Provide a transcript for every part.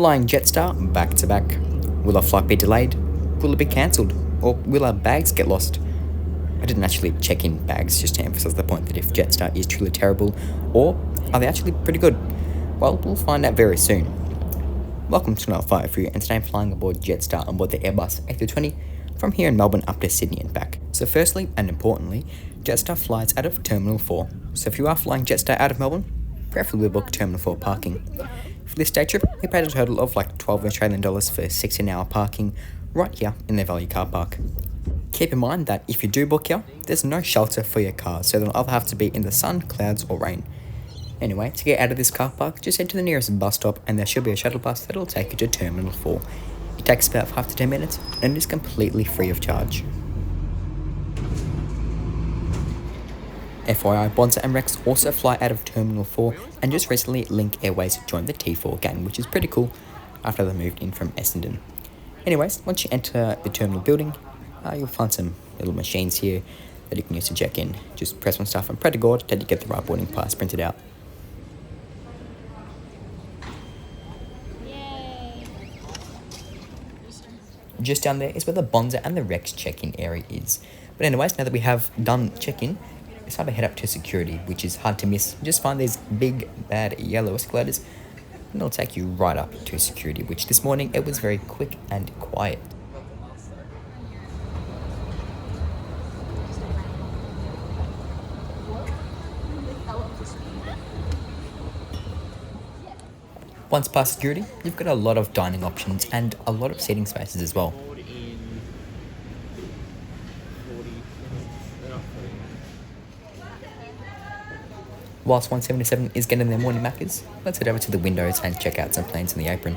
Flying Jetstar back to back. Will our flight be delayed? Will it be cancelled? Or will our bags get lost? I didn't actually check in bags just to emphasise the point that if Jetstar is truly terrible, or are they actually pretty good? Well, we'll find out very soon. Welcome to another flight for you, and today I'm flying aboard Jetstar on board the Airbus A320 from here in Melbourne up to Sydney and back. So firstly and importantly, Jetstar flies out of Terminal 4. So if you are flying Jetstar out of Melbourne, preferably book Terminal 4 parking. For this day trip, we paid a total of like $12 Australian for 16-hour parking right here in their value car park. Keep in mind that if you do book here, there's no shelter for your car, so they'll either have to be in the sun, clouds or rain. Anyway, to get out of this car park, just head to the nearest bus stop and there should be a shuttle bus that'll take you to Terminal 4. It takes about 5 to 10 minutes and it is completely free of charge. FYI, Bonza and Rex also fly out of Terminal 4, and just recently Link Airways joined the T4 gang, which is pretty cool after they moved in from Essendon. Anyways, once you enter the terminal building, you'll find some little machines here that you can use to check in. Just press one stuff and pray to God that you get the right boarding pass printed out. Yay. Just down there is where the Bonza and the Rex check-in area is. But anyways, now that we have done check-in, it's time to head up to security, which is hard to miss. Just find these big, bad yellow escalators, and it'll take you right up to security, which this morning it was very quick and quiet. Once past security, you've got a lot of dining options and a lot of seating spaces as well. Whilst 177 is getting their morning Maccas, let's head over to the windows and check out some planes in the apron.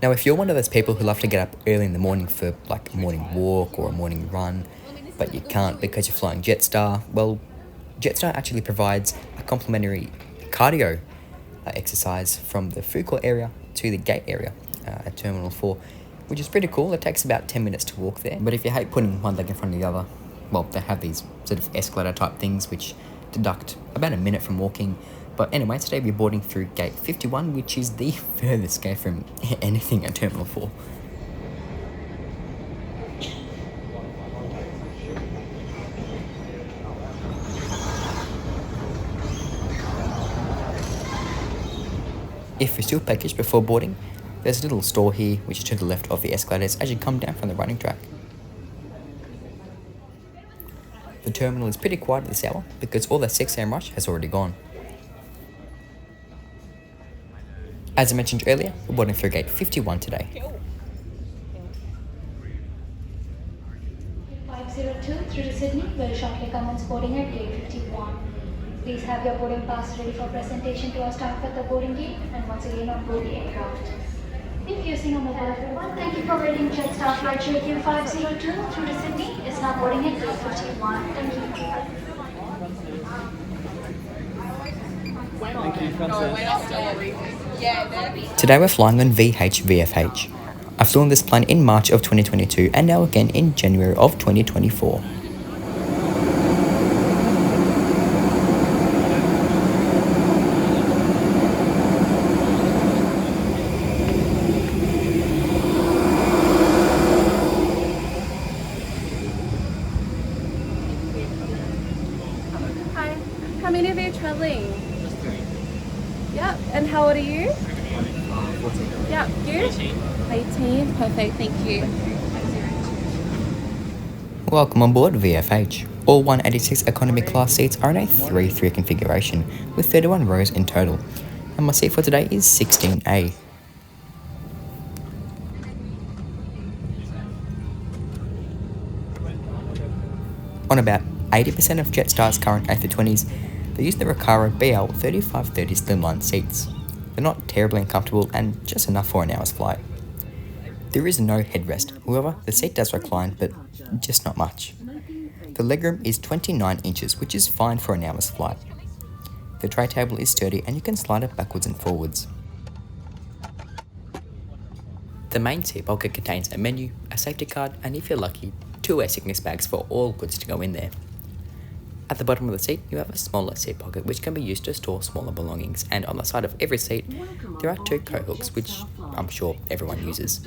Now, if you're one of those people who love to get up early in the morning for like a morning walk or a morning run, but you can't because you're flying Jetstar, well, Jetstar actually provides a complimentary cardio exercise from the food court area to the gate area at Terminal 4, which is pretty cool. It takes about 10 minutes to walk there, but if you hate putting one leg in front of the other, well, they have these sort of escalator type things which deduct about a minute from walking. But anyway, today we're boarding through gate 51, which is the furthest gate from anything at Terminal 4. If you're still packaged before boarding, there's a little store here which is to the left of the escalators as you come down from the running track. The terminal is pretty quiet at this hour because all the 6 a.m. rush has already gone. As I mentioned earlier, we're boarding through gate 51 today. 502 through to Sydney will shortly commence boarding at gate 51. Please have your boarding pass ready for presentation to our staff at the boarding gate and once again on board the aircraft. If using a mobile phone, thank you for waiting. Jetstar flight JQ 502 through to Sydney is now boarding at gate 51. Thank you. Today we're flying on VH-VFH. I flew on this plane in March of 2022 and now again in January of 2024. Hi, how many of you are traveling? Yep, and how old are you? 14. Yep, you? 18, perfect, thank you. Welcome on board VFH. All 186 economy class seats are in a 3-3 configuration with 31 rows in total, and my seat for today is 16A. On about 80% of Jetstar's current A320s, they use the Recaro BL3530 slimline seats. They're not terribly uncomfortable and just enough for an hour's flight. There is no headrest, however the seat does recline, but just not much. The legroom is 29 inches, which is fine for an hour's flight. The tray table is sturdy and you can slide it backwards and forwards. The main seat pocket contains a menu, a safety card, and if you're lucky, 2 air sickness bags for all goods to go in there. At the bottom of the seat, you have a smaller seat pocket which can be used to store smaller belongings, and on the side of every seat, there are 2 coat hooks, which I'm sure everyone uses.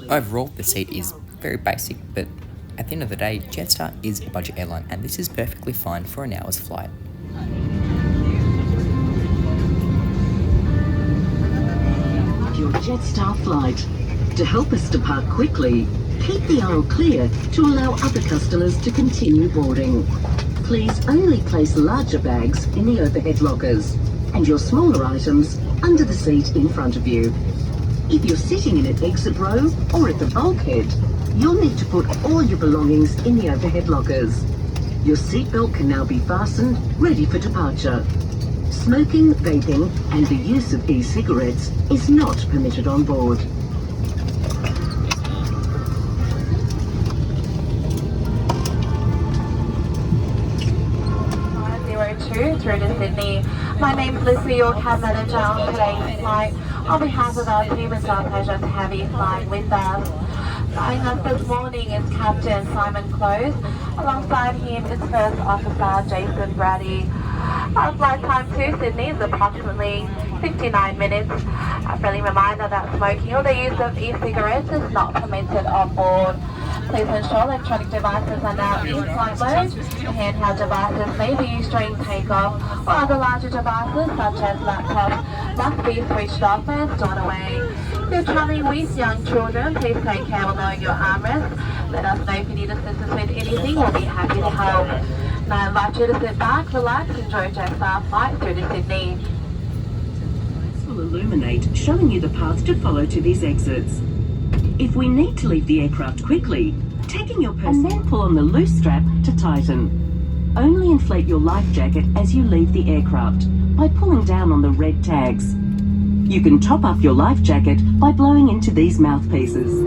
Overall, the seat is very basic, but at the end of the day, Jetstar is a budget airline, and this is perfectly fine for an hour's flight. Your Jetstar flight. To help us depart quickly, keep the aisle clear to allow other customers to continue boarding. Please only place larger bags in the overhead lockers and your smaller items under the seat in front of you. If you're sitting in an exit row or at the bulkhead, you'll need to put all your belongings in the overhead lockers. Your seatbelt can now be fastened, ready for departure. Smoking, vaping, and the use of e-cigarettes is not permitted on board. 2 through to Sydney. My name's Lucy, your cab manager on today's flight. On behalf of our team, it's our pleasure to have you flying with us. Flying us this morning is Captain Simon Close. Alongside him is First Officer Jason Brady. Our flight time to Sydney is approximately 59 minutes. A friendly reminder that smoking or the use of e-cigarettes is not permitted on board. Please ensure electronic devices are now in flight mode. Handheld devices may be used during takeoff, or other larger devices such as laptops must be switched off and stored away. If you're traveling with young children, please take care of lowering your armrest. Let us know if you need assistance with anything, we'll be happy to help. Now I invite you to sit back, relax, enjoy Jetstar flight through to Sydney. Will illuminate, showing you the path to follow to these exits. If we need to leave the aircraft quickly, taking your purse and then pull on the loose strap to tighten. Only inflate your life jacket as you leave the aircraft by pulling down on the red tags. You can top up your life jacket by blowing into these mouthpieces.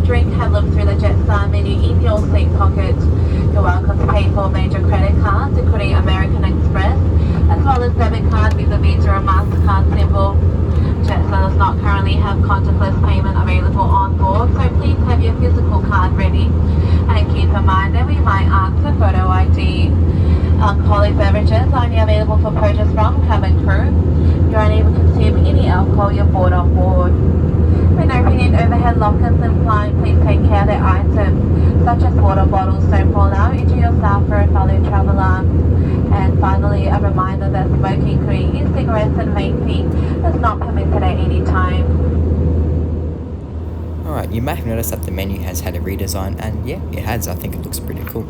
Drink, have a look through the Jetstar menu in your seat pocket. You're welcome to pay for major credit cards, including American Express, as well well as debit card with a Visa or MasterCard symbol. Jetstar does not currently have contactless payment available on board, so please have your physical card ready and keep in mind that we might ask for photo ID. Alcoholic beverages are only available for purchase from cabin crew. You're unable to consume any alcohol you're bought on board. When opening overhead lockers and flying, please take care that items such as water bottles don't fall out into yourself or a fellow traveller. And finally, a reminder that smoking, including e-cigarettes and vaping, is not permitted at any time. Alright, you may have noticed that the menu has had a redesign, and yeah, it has. I think it looks pretty cool.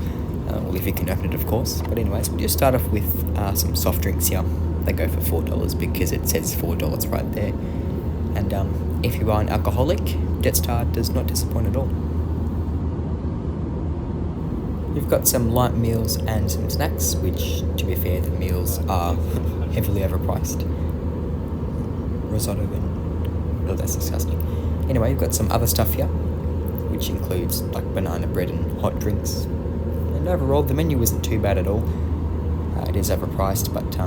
Well, if you can open it, of course. But anyways, we'll just start off with some soft drinks here. They go for $4 because it says $4 right there. And if you are an alcoholic, Jetstar does not disappoint at all. You've got some light meals and some snacks, which, to be fair, the meals are heavily overpriced. Risotto and... oh, that's disgusting. Anyway, you've got some other stuff here, which includes like banana bread and hot drinks. And overall, the menu isn't too bad at all. It is overpriced, but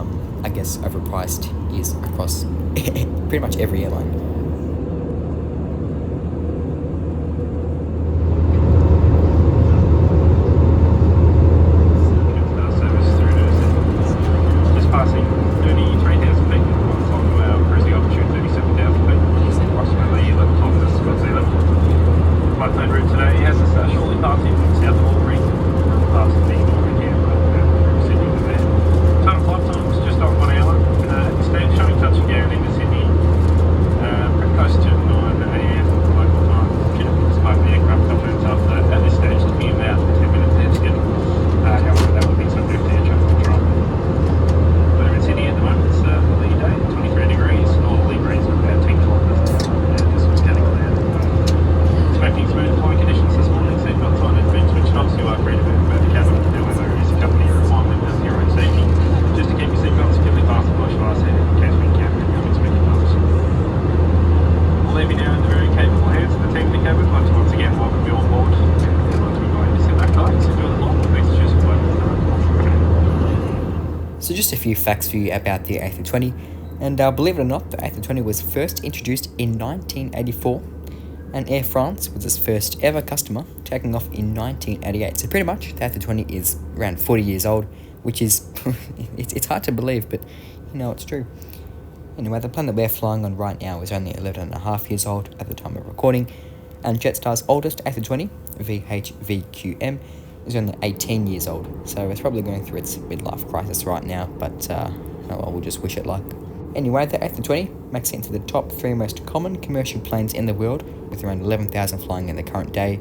I guess overpriced is across pretty much every airline. So just a few facts for you about the A320, and believe it or not, the A320 was first introduced in 1984, and Air France was its first ever customer, taking off in 1988. So pretty much, the A320 is around 40 years old, which is, it's hard to believe, but you know, it's true. Anyway, the plane that we're flying on right now is only 11 and a half years old at the time of recording, and Jetstar's oldest A320, VH-VGN, is only 18 years old, so it's probably going through its midlife crisis right now, but oh well, we'll just wish it luck. Anyway, the A320 makes it into the top 3 most common commercial planes in the world, with around 11,000 flying in the current day.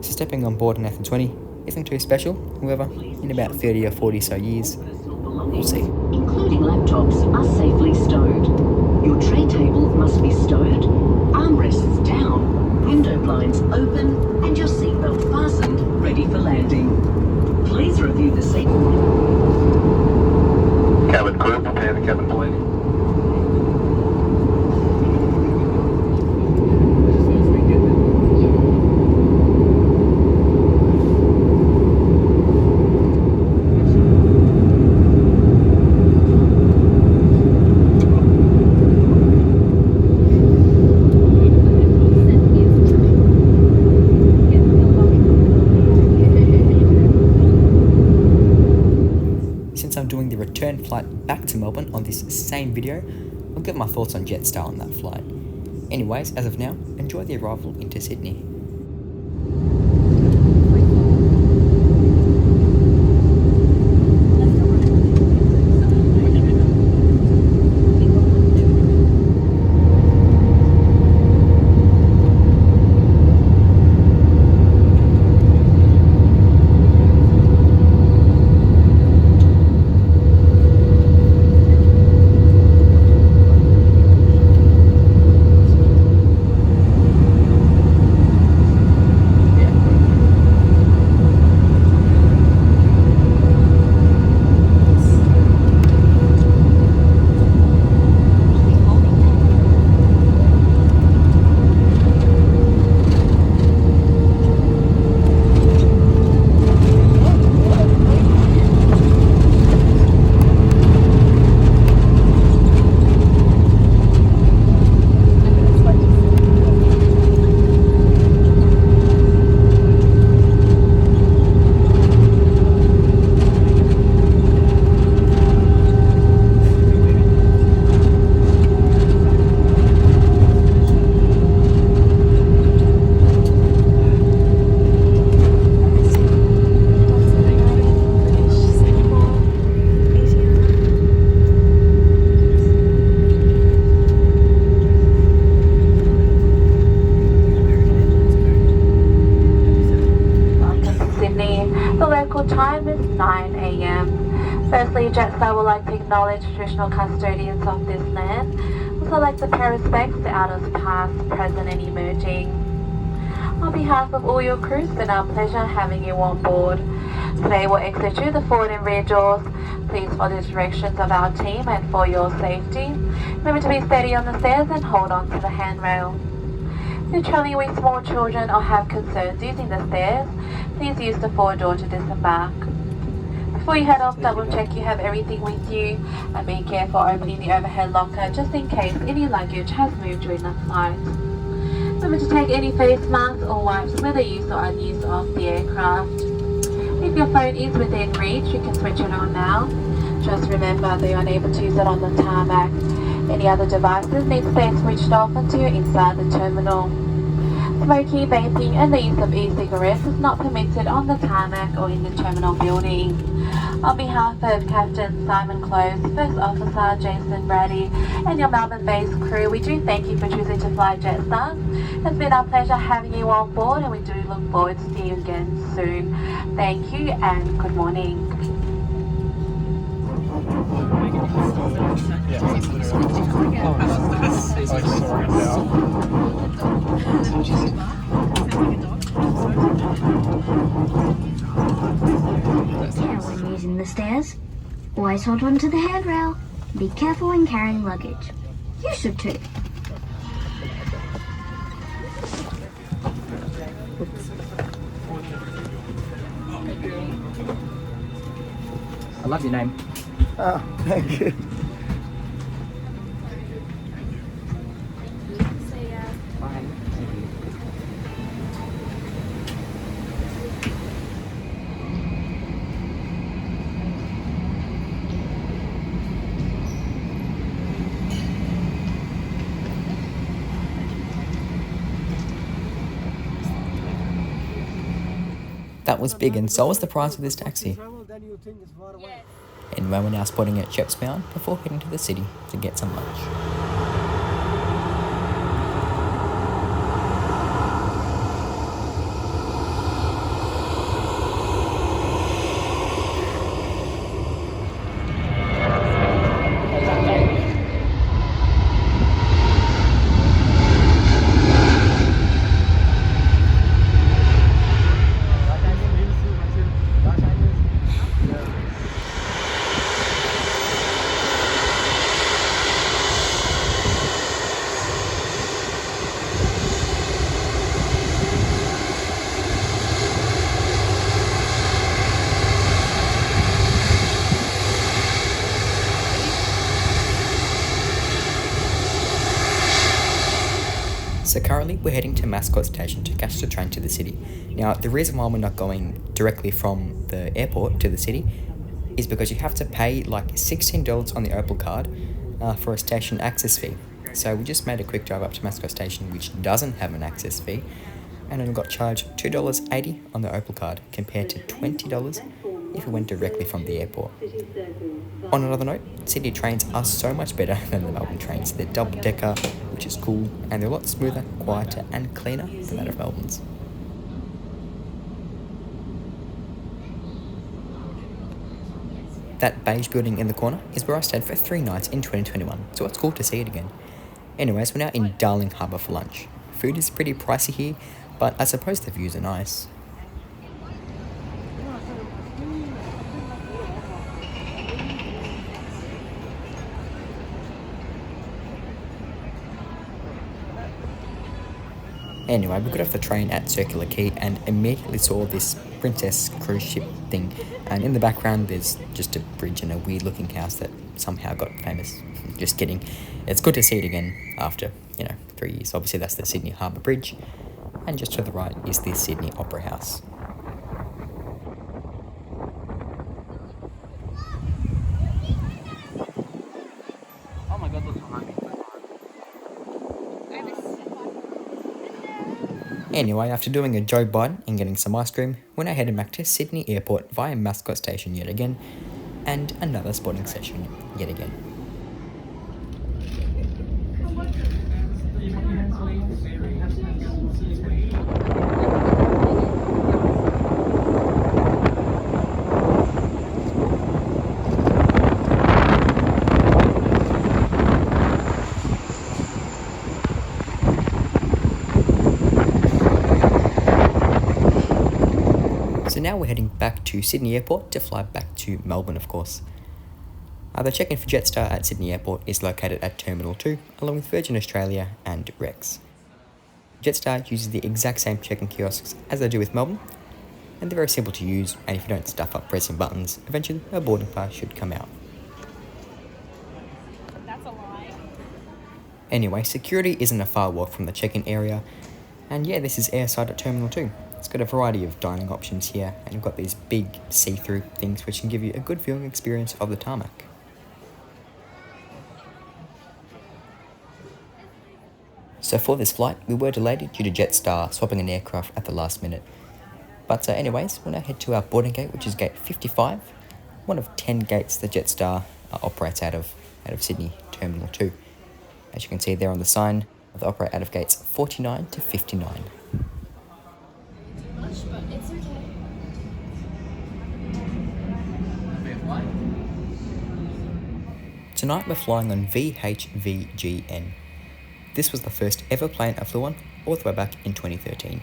So stepping on board an A320 isn't too special, however, in about 30 or 40 so years, we'll see. Including laptops, are safely stowed. Your tray table must be stowed, armrests down, window blinds open, and your seatbelt fastened, ready for landing. Please review the seat. Cabin crew, prepare the cabin plane. Since I'm doing the return flight back to Melbourne on this same video, I'll give my thoughts on Jetstar on that flight. Anyways, as of now, enjoy the arrival into Sydney. Jetstar would like to acknowledge traditional custodians of this land. Also like to pay respects to elders past, present and emerging. On behalf of all your crew, it's been our pleasure having you on board. Today we'll exit through the forward and rear doors. Please follow the directions of our team and for your safety, remember to be steady on the stairs and hold on to the handrail. If you're travelling with small children or have concerns using the stairs, please use the forward door to disembark. Before you head off, double check you have everything with you and be careful opening the overhead locker just in case any luggage has moved during the flight. Remember to take any face masks or wipes whether used or unused off the aircraft. If your phone is within reach, you can switch it on now. Just remember that you're unable to use it on the tarmac. Any other devices need to stay switched off until you're inside the terminal. Smoking, vaping and the use of e-cigarettes is not permitted on the tarmac or in the terminal building. On behalf of Captain Simon Close, First Officer Jason Brady and your Melbourne-based crew, we do thank you for choosing to fly Jetstar. It's been our pleasure having you on board and we do look forward to seeing you again soon. Thank you and good morning. When using the stairs, always hold on to the handrail. Be careful when carrying luggage. You should too. I love your name. Oh, thank you. That was big, and so was the price of this taxi. Anyway, we're now spotting at Jetstar before heading to the city to get some lunch. So currently we're heading to Mascot Station to catch the train to the city. Now the reason why we're not going directly from the airport to the city is because you have to pay like $16 on the Opal card for a station access fee. So we just made a quick drive up to Mascot Station, which doesn't have an access fee, and then we got charged $2.80 on the Opal card compared to $20 if we went directly from the airport. On another note, Sydney trains are so much better than the Melbourne trains. They're double-decker, which is cool, and they're a lot smoother, quieter and cleaner than that of Melbourne's. That beige building in the corner is where I stayed for 3 nights in 2021, so it's cool to see it again. Anyways, we're now in Darling Harbour for lunch. Food is pretty pricey here, but I suppose the views are nice. Anyway, we got off the train at Circular Quay and immediately saw this Princess cruise ship thing, and in the background there's just a bridge and a weird looking house that somehow got famous. Just kidding. It's good to see it again after, 3 years. Obviously that's the Sydney Harbour Bridge, and just to the right is the Sydney Opera House. Oh my god, look behind me. Anyway, after doing a Joe Biden and getting some ice cream, we're now heading back to Sydney Airport via Mascot Station yet again, and another spotting session yet again. we're heading back to Sydney Airport to fly back to Melbourne, of course. The check-in for Jetstar at Sydney Airport is located at Terminal 2, along with Virgin Australia and Rex. Jetstar uses the exact same check-in kiosks as they do with Melbourne, and they're very simple to use, and if you don't stuff up pressing buttons, eventually a boarding pass should come out. That's a lie. Anyway, security isn't a far walk from the check-in area, and yeah, this is airside at Terminal 2. It's got a variety of dining options here, and you've got these big see-through things which can give you a good viewing experience of the tarmac. So for this flight, we were delayed due to Jetstar swapping an aircraft at the last minute. But anyways, we'll now head to our boarding gate, which is gate 55, one of 10 gates that Jetstar operates out of Sydney Terminal 2. As you can see there on the sign, they operate out of gates 49 to 59. Tonight we're flying on VH-VGN. This was the first ever plane I flew on, all the way back in 2013.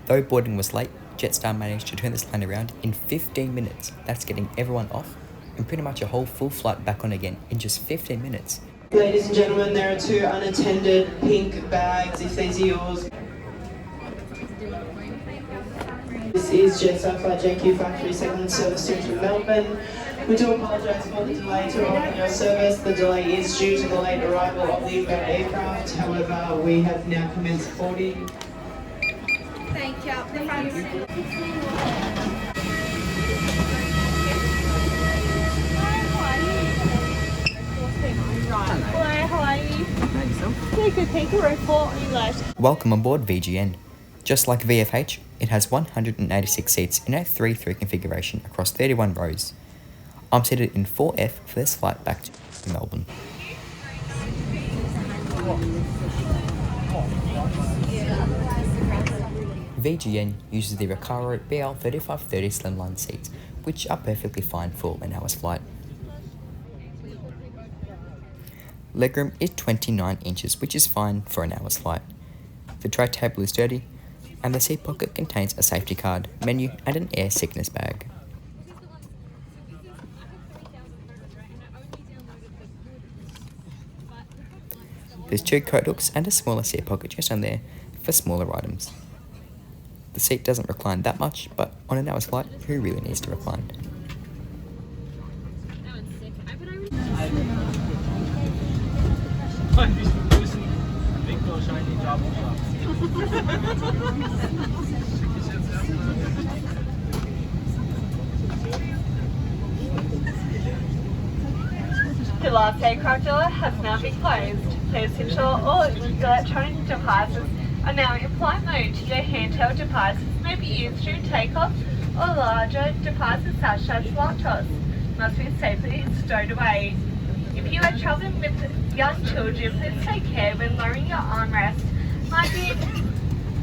Though boarding was late, Jetstar managed to turn this plane around in 15 minutes. That's getting everyone off, and pretty much a whole full flight back on again in just 15 minutes. Ladies and gentlemen, there are 2 unattended pink bags, if these are yours. This is Jetstar Flight JQ537 service to Melbourne. We do apologise for the delay to arriving your service. The delay is due to the late arrival of the inbound aircraft. However, we have now commenced boarding. Thank you. The front. Hi, how are you? Take a report on English. Welcome aboard VGN. Just like VFH, it has 186 seats in a 3-3 configuration across 31 rows. I'm seated in 4F for this flight back to Melbourne. VGN uses the Recaro BL3530 slimline seats, which are perfectly fine for an hour's flight. Legroom is 29 inches, which is fine for an hour's flight. The tray table is sturdy, and the seat pocket contains a safety card, menu, and an air sickness bag. There's 2 coat hooks and a smaller seat pocket just on there for smaller items. The seat doesn't recline that much, but on an hour's flight, who really needs to recline? The last aircraft door has now been closed. Please ensure all electronic devices are now in flight mode. Your handheld devices may be used during takeoff, or larger devices such as laptops must be safely stowed away. If you are traveling with young children, please take care when lowering your armrest, like your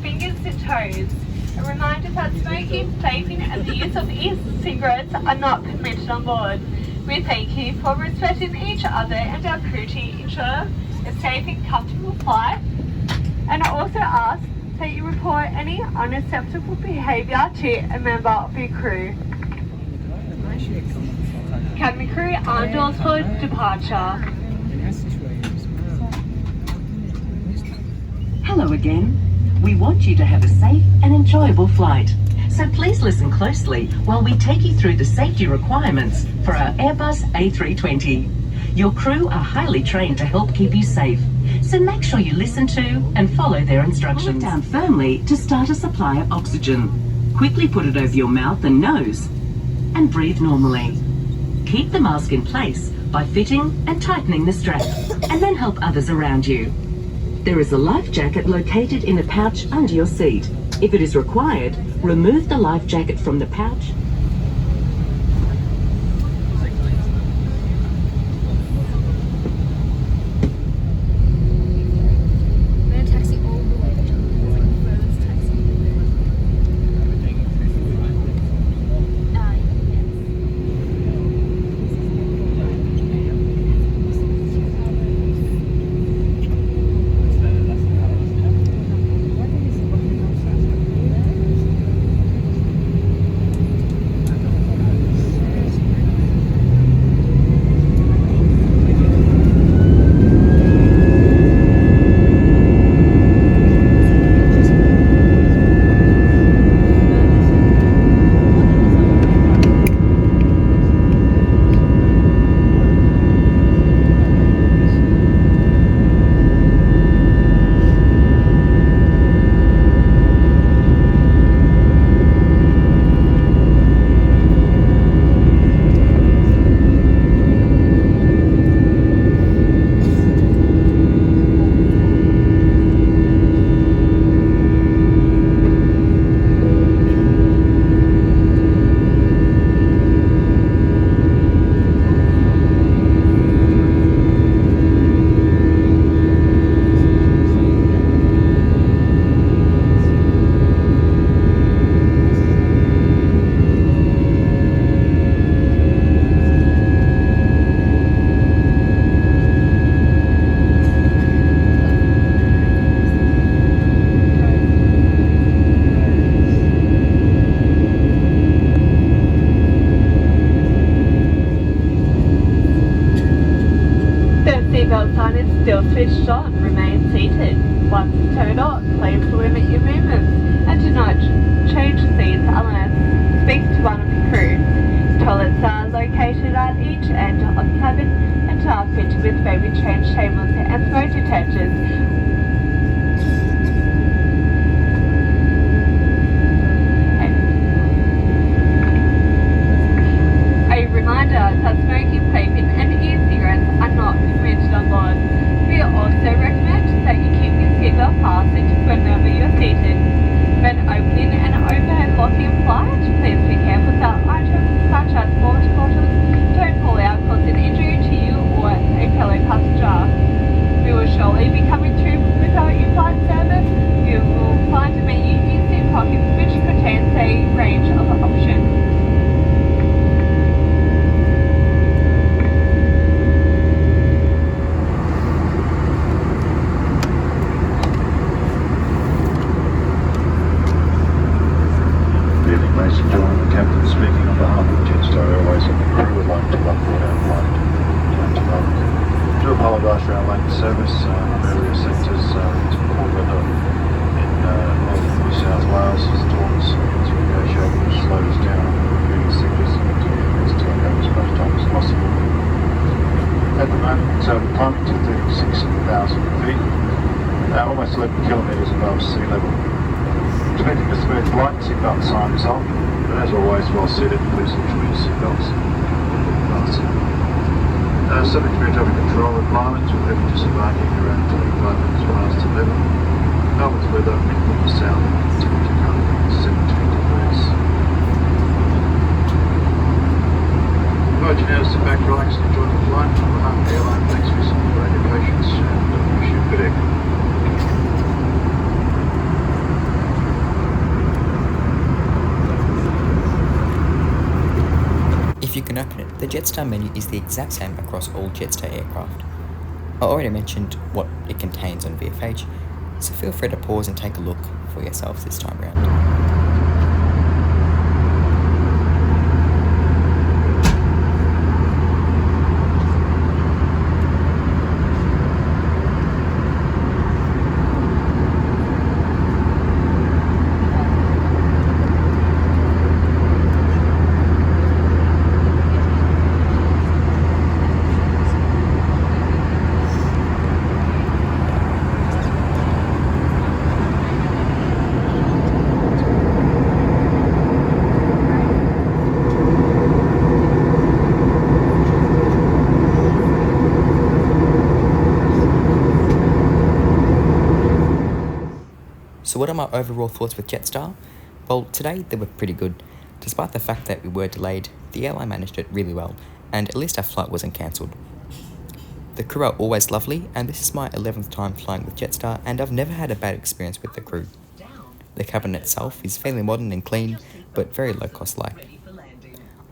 fingers to toes. A reminder that smoking, vaping and the use of e-cigarettes are not permitted on board. We thank you for respecting each other and our crew to ensure a safe and comfortable flight, and I also ask that you report any unacceptable behaviour to a member of your crew. Cabin crew, arm doors for departure. Hello again. We want you to have a safe and enjoyable flight. So please listen closely while we take you through the safety requirements for our Airbus A320. Your crew are highly trained to help keep you safe, so make sure you listen to and follow their instructions. Pull it down firmly to start a supply of oxygen. Quickly put it over your mouth and nose, and breathe normally. Keep the mask in place by fitting and tightening the strap, and then help others around you. There is a life jacket located in a pouch under your seat. If it is required, remove the life jacket from the pouch. seatbelt sign is still switched on, remain seated. Once turned on, please limit your movements and do not change seats unless speak to one of the crew. Toilets are located at each end of the cabin and are fitted with baby change tables and smoke detectors. A reminder that smoking, vaping and e-cigarettes are not permitted on board. We also recommend that you keep your seatbelt fastened whenever you're seated. When opening and overhead locking a flight, please be careful that items such as water bottles don't fall out causing injury to you or a fellow passenger. We will shortly be coming through with our in-flight service. You will find a menu in seat pockets which contains a range of options. Ladies and gentlemen, the captain speaking on behalf of Jetstar Airways and the crew would like to upload our flight to Melbourne. We do apologise for our late service in various sectors. It's poor weather in northern New South Wales. Storms as we negotiate to slow us down on the reviewing sectors and to get things to go as much time as possible. At the moment, we're climbing to 36,000 feet, almost 11 kilometres above sea level. Expecting a smooth flight, seatbelt sign is off, but as always, well seated, please ensure your seatbelts fastened. Subject to air traffic control requirements, we'll be disembarking around 25 minutes past 11. Melbourne's weather, wind south, temperature currently 17 degrees. I invite you now to sit back, relax and enjoy the flight. On behalf of the airline, thanks for your support and your patience, and wish you good aircraft. If you can open it, the Jetstar menu is the exact same across all Jetstar aircraft. I already mentioned what it contains on VFH, so feel free to pause and take a look for yourselves this time around. So what are my overall thoughts with Jetstar? Well, today they were pretty good. Despite the fact that we were delayed, the airline managed it really well, and at least our flight wasn't cancelled. The crew are always lovely, and this is my 11th time flying with Jetstar, and I've never had a bad experience with the crew. The cabin itself is fairly modern and clean, but very low cost like.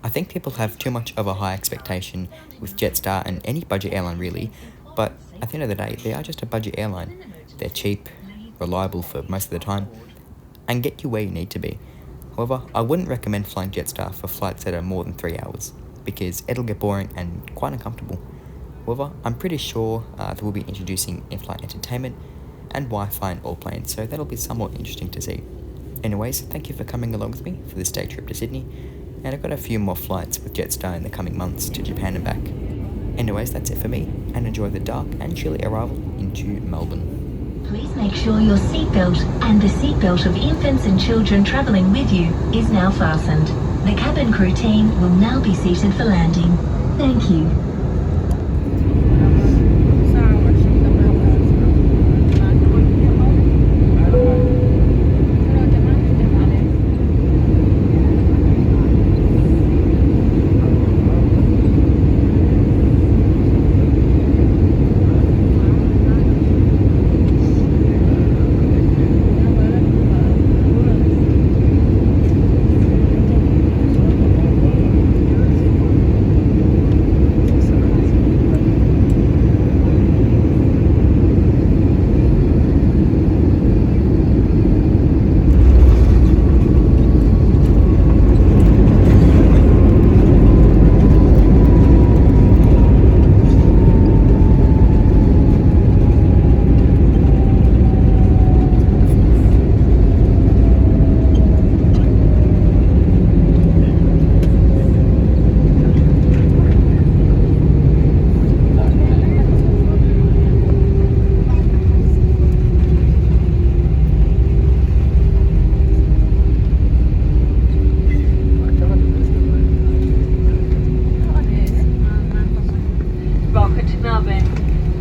I think people have too much of a high expectation with Jetstar and any budget airline really, but at the end of the day, they are just a budget airline. They're cheap, reliable for most of the time, and get you where you need to be. However, I wouldn't recommend flying Jetstar for flights that are more than 3 hours, because it'll get boring and quite uncomfortable. However, I'm pretty sure they will be introducing in-flight entertainment and Wi-Fi in all planes, so that'll be somewhat interesting to see. Anyways, thank you for coming along with me for this day trip to Sydney, and I've got a few more flights with Jetstar in the coming months to Japan and back. Anyways, that's it for me, and enjoy the dark and chilly arrival into Melbourne. Please make sure your seatbelt and the seatbelt of infants and children travelling with you is now fastened. The cabin crew team will now be seated for landing. Thank you.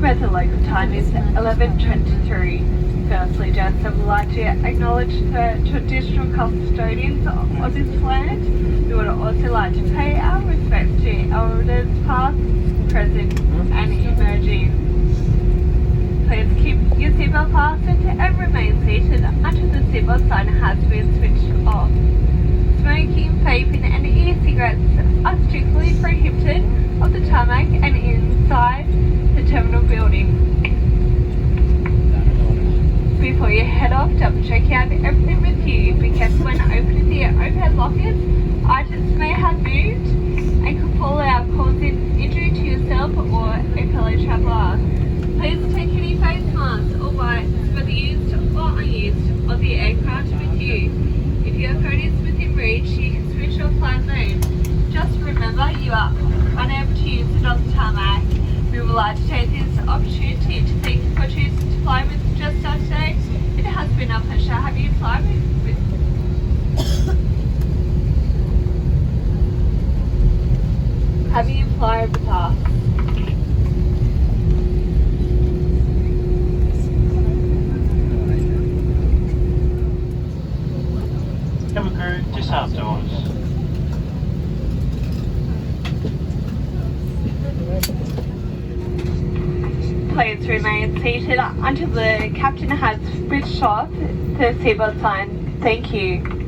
Present local time is 11:23. Firstly, Jetstar would like to acknowledge the traditional custodians of this land. We would also like to pay our respects to elders past, present and emerging. Please keep your seatbelt fastened and remain seated until the seatbelt sign has been switched off. Smoking, vaping and e-cigarettes are strictly prohibited on the tarmac and inside the terminal building. Before you head off, double check out everything with you because when opening the overhead lockers, items may have moved and could fall out, causing injury to yourself or a fellow traveller. Please take any face masks or wipes, whether used or unused, on the aircraft with you. If your phone is within reach, you can switch off flight mode. Just remember you are unable to use it on the tarmac. We would like to take this opportunity to thank you for choosing to fly with Jetstar today. It has been a pleasure having you fly with having you fly with us. Cabin crew, just outdoors. Please remain seated until the captain has switched off the seatbelt sign. Thank you.